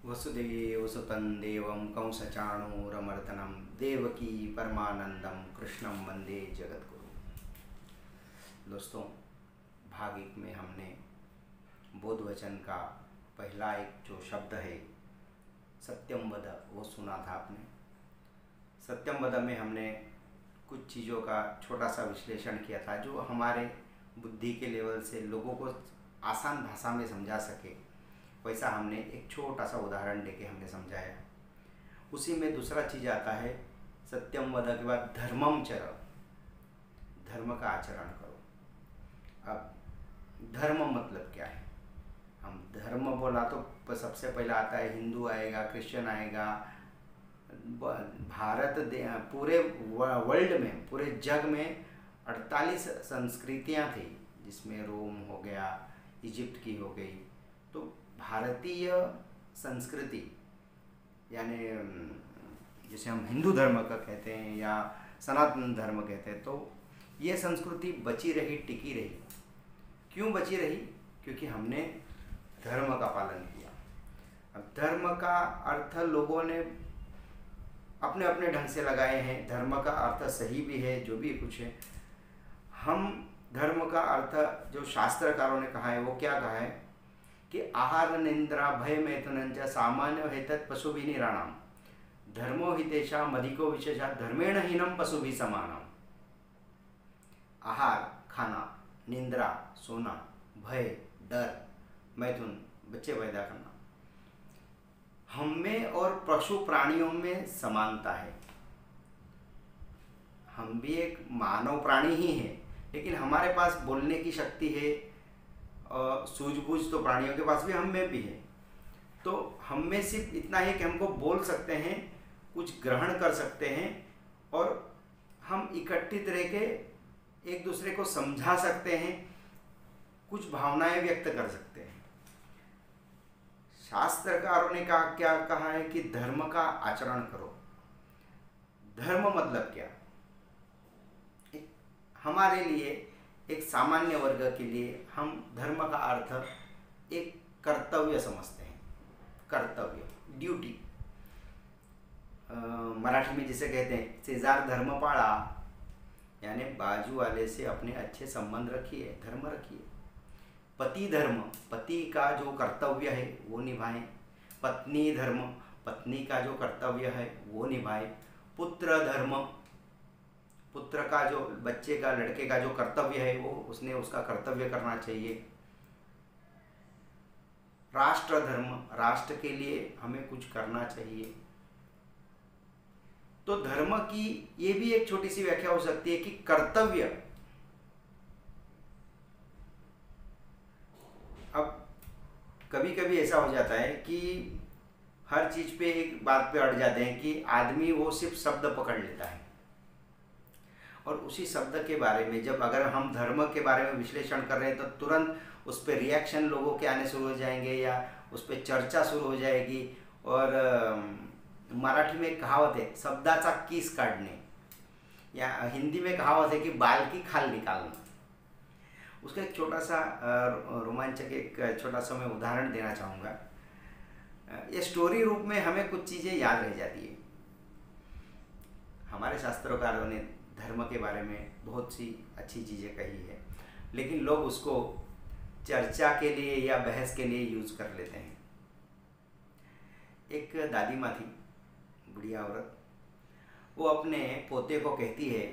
वसुदेवसुतं देवं कंसचाणूरमर्दनं देवकी परमानंदम कृष्णम वंदे जगद्गुरु। दोस्तों, भाग 1 में हमने बोध वचन का पहला एक जो शब्द है सत्यम वद वो सुना था आपने। सत्यम वद में हमने कुछ चीज़ों का छोटा सा विश्लेषण किया था जो हमारे बुद्धि के लेवल से लोगों को आसान भाषा में समझा सके, वैसा हमने एक छोटा सा उदाहरण देके हमने समझाया। उसी में दूसरा चीज़ आता है सत्यम वद के बाद धर्मम चर, धर्म का आचरण करो। अब धर्म मतलब क्या है? हम धर्म बोला तो सबसे पहला आता है हिंदू आएगा, क्रिश्चियन आएगा। भारत पूरे वर्ल्ड में, पूरे जग में 48 संस्कृतियाँ थी, जिसमें रोम हो गया, इजिप्ट की हो गई। तो भारतीय संस्कृति यानी जिसे हम हिंदू धर्म का कहते हैं या सनातन धर्म कहते हैं, तो ये संस्कृति बची रही, टिकी रही। क्यों बची रही? क्योंकि हमने धर्म का पालन किया। अब धर्म का अर्थ लोगों ने अपने अपने ढंग से लगाए हैं। धर्म का अर्थ सही भी है, जो भी कुछ है। हम धर्म का अर्थ जो शास्त्रकारों ने कहा है वो क्या कहा है कि आहार निंद्रा भय मैथुनंच सामान्य हेतत् पशु भी निराणाम धर्मो हितेशा मधिको विशेषा धर्मेण हीनम पशु भी समानम। आहार खाना, निंद्रा सोना, भय डर, मैथुन बच्चे पैदा करना, हम में और पशु प्राणियों में समानता है। हम भी एक मानव प्राणी ही हैं, लेकिन हमारे पास बोलने की शक्ति है और सूझबूझ तो प्राणियों के पास भी, हम में भी है। तो हम में सिर्फ इतना है कि हमको बोल सकते हैं, कुछ ग्रहण कर सकते हैं और हम इकट्ठित रह के एक दूसरे को समझा सकते हैं, कुछ भावनाएं व्यक्त कर सकते हैं। शास्त्रकारों ने क्या कहा है कि धर्म का आचरण करो। धर्म मतलब क्या? हमारे लिए एक सामान्य वर्ग के लिए हम धर्म का अर्थ एक कर्तव्य समझते हैं। कर्तव्य, ड्यूटी। मराठी में जिसे कहते हैं शेजार धर्म पाळा, यानी बाजू वाले से अपने अच्छे संबंध रखिए, धर्म रखिए। पति धर्म, पति का जो कर्तव्य है वो निभाएं। पत्नी धर्म, पत्नी का जो कर्तव्य है वो निभाएं। पुत्र धर्म, पुत्र का जो बच्चे का, लड़के का जो कर्तव्य है वो उसने उसका कर्तव्य करना चाहिए। राष्ट्र धर्म, राष्ट्र के लिए हमें कुछ करना चाहिए। तो धर्म की ये भी एक छोटी सी व्याख्या हो सकती है कि कर्तव्य। अब कभी कभी ऐसा हो जाता है कि हर चीज पे एक बात पे अड़ जाते हैं कि आदमी वो सिर्फ शब्द पकड़ लेता है और उसी शब्द के बारे में जब अगर हम धर्म के बारे में विश्लेषण कर रहे हैं तो तुरंत उस पर रिएक्शन लोगों के आने शुरू हो जाएंगे या उस पर चर्चा शुरू हो जाएगी। और मराठी में कहावत है शब्दाचा कीस काढणे, या हिंदी में कहावत है कि बाल की खाल निकालना। उसका एक छोटा सा रोमांचक एक छोटा सा मैं उदाहरण देना चाहूँगा। ये स्टोरी रूप में हमें कुछ चीज़ें याद रह जाती है। हमारे शास्त्रकारों ने धर्म के बारे में बहुत सी अच्छी चीज़ें कही है, लेकिन लोग उसको चर्चा के लिए या बहस के लिए यूज़ कर लेते हैं। एक दादी माँ थी, बुढ़िया औरत। वो अपने पोते को कहती है,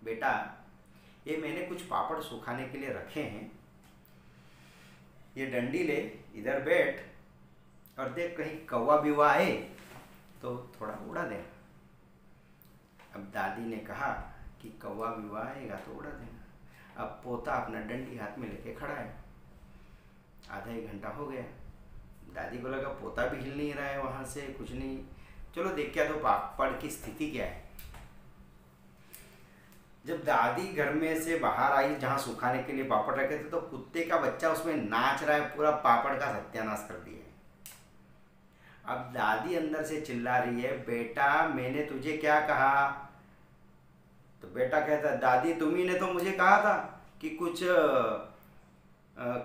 बेटा ये मैंने कुछ पापड़ सुखाने के लिए रखे हैं, ये डंडी ले, इधर बैठ और देख कहीं कौवा बिवा आए तो थोड़ा उड़ा दे। अब दादी ने कहा कि कौवा बिवा आएगा तो उड़ा देना। अब पोता अपना डंडी हाथ में लेके खड़ा है। आधा एक घंटा हो गया, दादी को लगा पोता भी हिल नहीं रहा है वहाँ से, कुछ नहीं। चलो देख क्या तो पापड़ की स्थिति क्या है। जब दादी घर में से बाहर आई जहाँ सुखाने के लिए पापड़ रखे थे तो कुत्ते का बच्चा उसमें नाच रहा है, पूरा पापड़ का सत्यानाश कर दिया। अब दादी अंदर से चिल्ला रही है, बेटा मैंने तुझे क्या कहा? तो बेटा कहता, दादी तुम्ही ने तो मुझे कहा था कि कुछ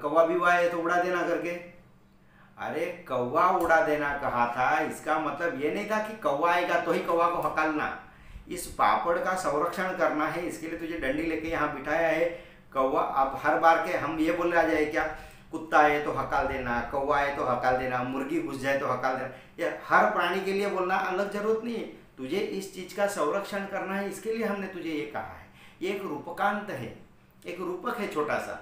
कौवा भी आए तो उड़ा देना करके। अरे कौवा उड़ा देना कहा था, इसका मतलब ये नहीं था कि कौवा आएगा तो ही कौवा को हकालना। इस पापड़ का संरक्षण करना है, इसके लिए तुझे डंडी लेके यहाँ बिठाया है। कौवा अब हर बार के हम ये बोलने आ जाए क्या, कुत्ता आए तो हकाल देना, कौवा आए तो हकाल देना, मुर्गी घुस जाए तो हकाल देना, ये हर प्राणी के लिए बोलना अलग जरूरत नहीं है। तुझे इस चीज़ का संरक्षण करना है, इसके लिए हमने तुझे ये कहा है। ये एक रूपकांत है, एक रूपक है छोटा सा।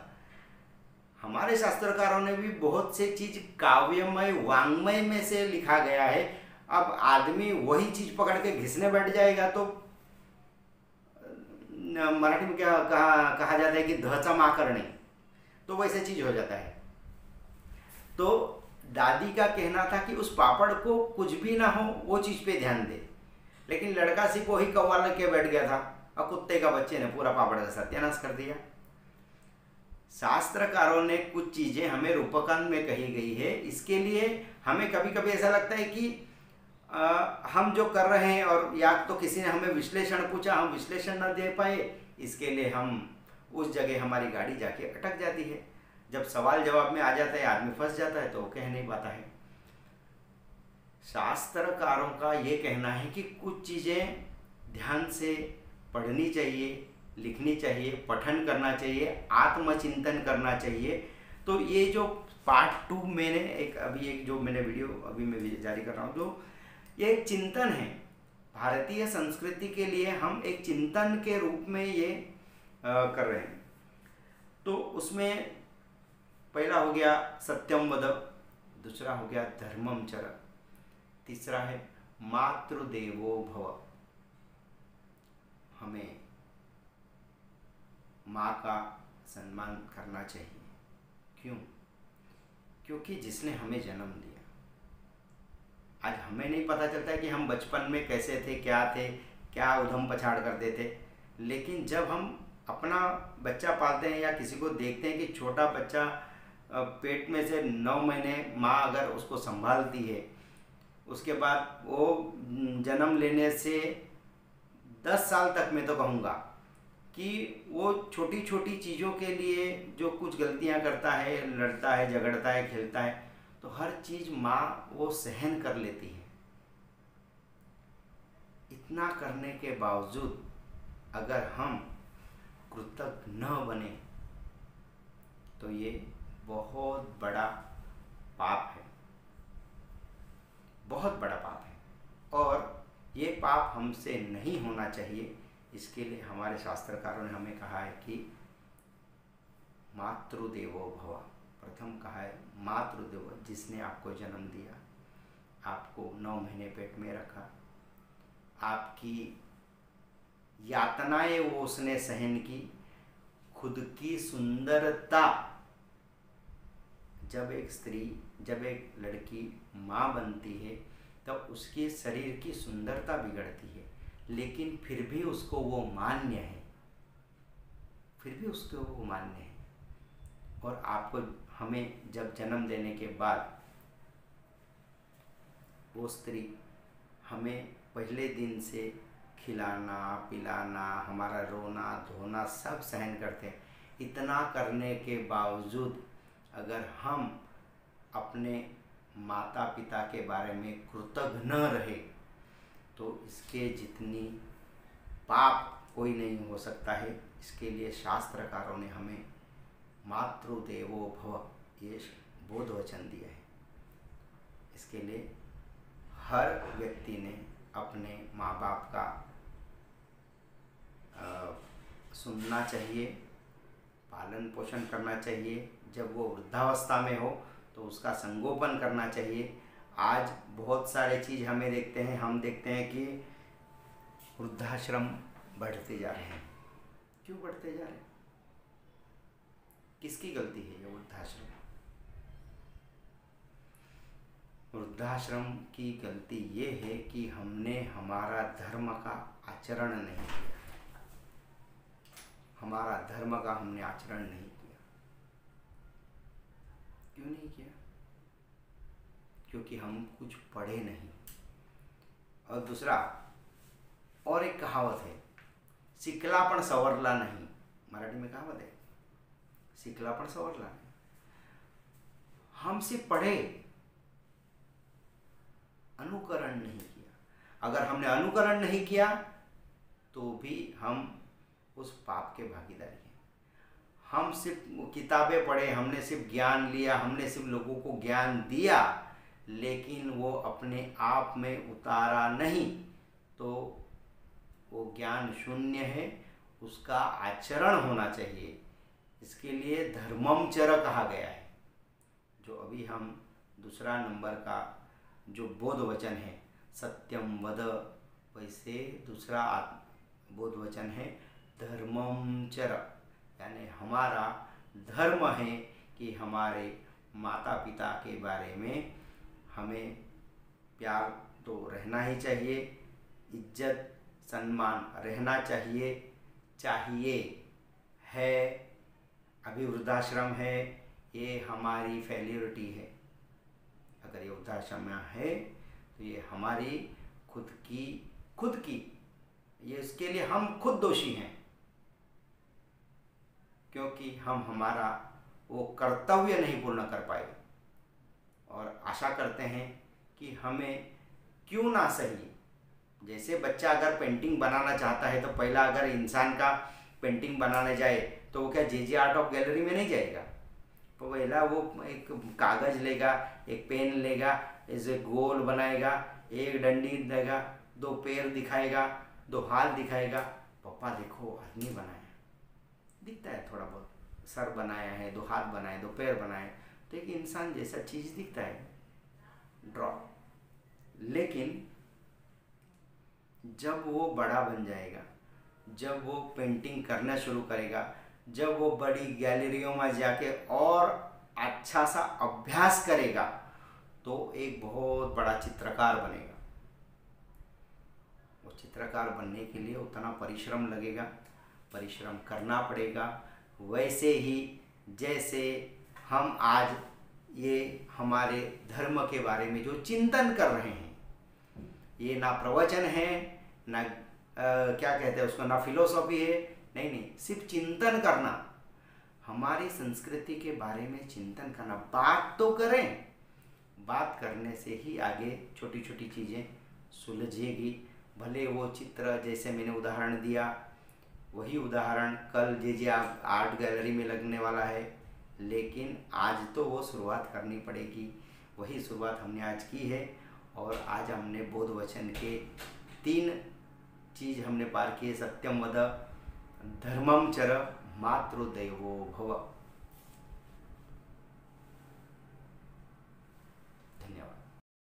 हमारे शास्त्रकारों ने भी बहुत से चीज काव्यमय वांग्मय में से लिखा गया है। अब आदमी वही चीज पकड़ के घिसने बैठ जाएगा तो मराठी में क्या कहा जाता है कि धचा माँ करणे, तो वैसे चीज हो जाता है। तो दादी का कहना था कि उस पापड़ को कुछ भी ना हो वो चीज पे ध्यान दे, लेकिन लड़का सिर्फ वही कौवा लेके बैठ गया था और कुत्ते का बच्चे ने पूरा पापड़ का सत्यानाश कर दिया। शास्त्रकारों ने कुछ चीजें हमें रूपकांत में कही गई है, इसके लिए हमें कभी कभी ऐसा लगता है कि हम जो कर रहे हैं, और या तो किसी ने हमें विश्लेषण पूछा, हम विश्लेषण न दे पाए, इसके लिए हम उस जगह हमारी गाड़ी जाके अटक जाती है। जब सवाल जवाब में आ जाता है आदमी फंस जाता है तो कह नहीं पाता है। शास्त्रकारों का ये कहना है कि कुछ चीज़ें ध्यान से पढ़नी चाहिए, लिखनी चाहिए, पठन करना चाहिए, आत्मचिंतन करना चाहिए। तो ये जो पार्ट 2 मैंने एक जो मैंने वीडियो अभी मैं जारी कर रहा हूँ, जो ये एक चिंतन है भारतीय संस्कृति के लिए, हम एक चिंतन के रूप में ये कर रहे हैं। तो उसमें पहला हो गया सत्यम वद, दूसरा हो गया धर्मम चर, तीसरा है मातृदेवो भव। हमें माँ का सम्मान करना चाहिए। क्यों? क्योंकि जिसने हमें जन्म दिया। आज हमें नहीं पता चलता है कि हम बचपन में कैसे थे, क्या उधम पछाड़ करते थे, लेकिन जब हम अपना बच्चा पालते हैं या किसी को देखते हैं कि छोटा बच्चा पेट में से 9 महीने माँ अगर उसको संभालती है, उसके बाद वो जन्म लेने से 10 साल तक मैं तो कहूँगा कि वो छोटी छोटी चीज़ों के लिए जो कुछ गलतियाँ करता है, लड़ता है, झगड़ता है, खेलता है, तो हर चीज़ माँ वो सहन कर लेती है। इतना करने के बावजूद अगर हम कृतज्ञ न बने तो ये बहुत बड़ा पाप है, बहुत बड़ा पाप है, और ये पाप हमसे नहीं होना चाहिए। इसके लिए हमारे शास्त्रकारों ने हमें कहा है कि मातृदेवो भव। प्रथम कहा है मातृदेव, जिसने आपको जन्म दिया, आपको 9 महीने पेट में रखा, आपकी यातनाएं वो उसने सहन की, खुद की सुंदरता, जब एक लड़की माँ बनती है तब उसके शरीर की सुंदरता बिगड़ती है, लेकिन फिर भी उसको वो मान्य है, और आपको हमें जब जन्म देने के बाद वो स्त्री हमें पहले दिन से खिलाना पिलाना, हमारा रोना धोना सब सहन करते हैं। इतना करने के बावजूद अगर हम अपने माता पिता के बारे में कृतज्ञ न रहे तो इसके जितनी पाप कोई नहीं हो सकता है। इसके लिए शास्त्रकारों ने हमें मातृदेवो भव ये बोध वचन दिया है। इसके लिए हर व्यक्ति ने अपने माँ बाप का सुनना चाहिए, पालन पोषण करना चाहिए। जब वो वृद्धावस्था में हो तो उसका संगोपन करना चाहिए। आज बहुत सारे चीज़ हम देखते हैं कि वृद्धाश्रम बढ़ते जा रहे हैं। क्यों बढ़ते जा रहे हैं? किसकी गलती है ये वृद्धाश्रम? वृद्धाश्रम की गलती ये है कि हमने हमारा धर्म का आचरण नहीं किया। हमारा धर्म का हमने आचरण नहीं किया। क्यों नहीं किया? क्योंकि हम कुछ पढ़े नहीं। और दूसरा, और एक कहावत है, शिकलापण सवरला नहीं। मराठी में कहावत है, शिकलापण सवरला नहीं। हम सिर्फ पढ़े अनुकरण नहीं किया। अगर हमने अनुकरण नहीं किया तो भी हम उस पाप के भागीदार हैं। हम सिर्फ किताबें पढ़े, हमने सिर्फ ज्ञान लिया, हमने सिर्फ लोगों को ज्ञान दिया, लेकिन वो अपने आप में उतारा नहीं, तो वो ज्ञान शून्य है। उसका आचरण होना चाहिए। इसके लिए धर्मम चर कहा गया है। जो अभी हम दूसरा नंबर का जो बोध वचन है सत्यम वद, वैसे दूसरा बोध वचन है धर्मम चर, यानी हमारा धर्म है कि हमारे माता पिता के बारे में हमें प्यार तो रहना ही चाहिए, इज्जत सम्मान रहना चाहिए। चाहिए है, अभी वृद्धाश्रम है, ये हमारी फेल्योरिटी है। अगर ये वृद्धाश्रम है तो ये हमारी खुद की ये इसके लिए हम खुद दोषी हैं, क्योंकि हम हमारा वो कर्तव्य नहीं पूर्ण कर पाए। और आशा करते हैं कि हमें क्यों ना सही, जैसे बच्चा अगर पेंटिंग बनाना चाहता है तो पहला अगर इंसान का पेंटिंग बनाने जाए तो वो क्या जे आर्ट ऑफ गैलरी में नहीं जाएगा। तो पहला वो एक कागज़ लेगा, एक पेन लेगा, ऐसे गोल बनाएगा, एक डंडी देगा, दो पैर दिखाएगा, दो हाथ दिखाएगा, पापा देखो आदमी बनाया, दिखता है थोड़ा बहुत, सर बनाया है, दो हाथ बनाए, दो पैर बनाए, तो एक इंसान जैसा चीज़ दिखता है ड्रॉ। लेकिन जब वो बड़ा बन जाएगा, जब वो पेंटिंग करना शुरू करेगा, जब वो बड़ी गैलरियों में जाके और अच्छा सा अभ्यास करेगा, तो एक बहुत बड़ा चित्रकार बनेगा। वो चित्रकार बनने के लिए उतना परिश्रम लगेगा, परिश्रम करना पड़ेगा। वैसे ही जैसे हम आज ये हमारे धर्म के बारे में जो चिंतन कर रहे हैं, ये ना प्रवचन है, ना क्या कहते हैं उसको, ना फिलोसॉफी है, नहीं, सिर्फ चिंतन करना, हमारी संस्कृति के बारे में चिंतन करना। बात तो करें, बात करने से ही आगे छोटी छोटी चीज़ें सुलझेगी। भले वो चित्र जैसे मैंने उदाहरण दिया, वही उदाहरण कल जे आर्ट गैलरी में लगने वाला है, लेकिन आज तो वो शुरुआत करनी पड़ेगी। वही शुरुआत हमने आज की है। और आज हमने बोध वचन के 3 चीज़ हमने पार किए, सत्यम वद, धर्मम चर, मातृदेवो भव।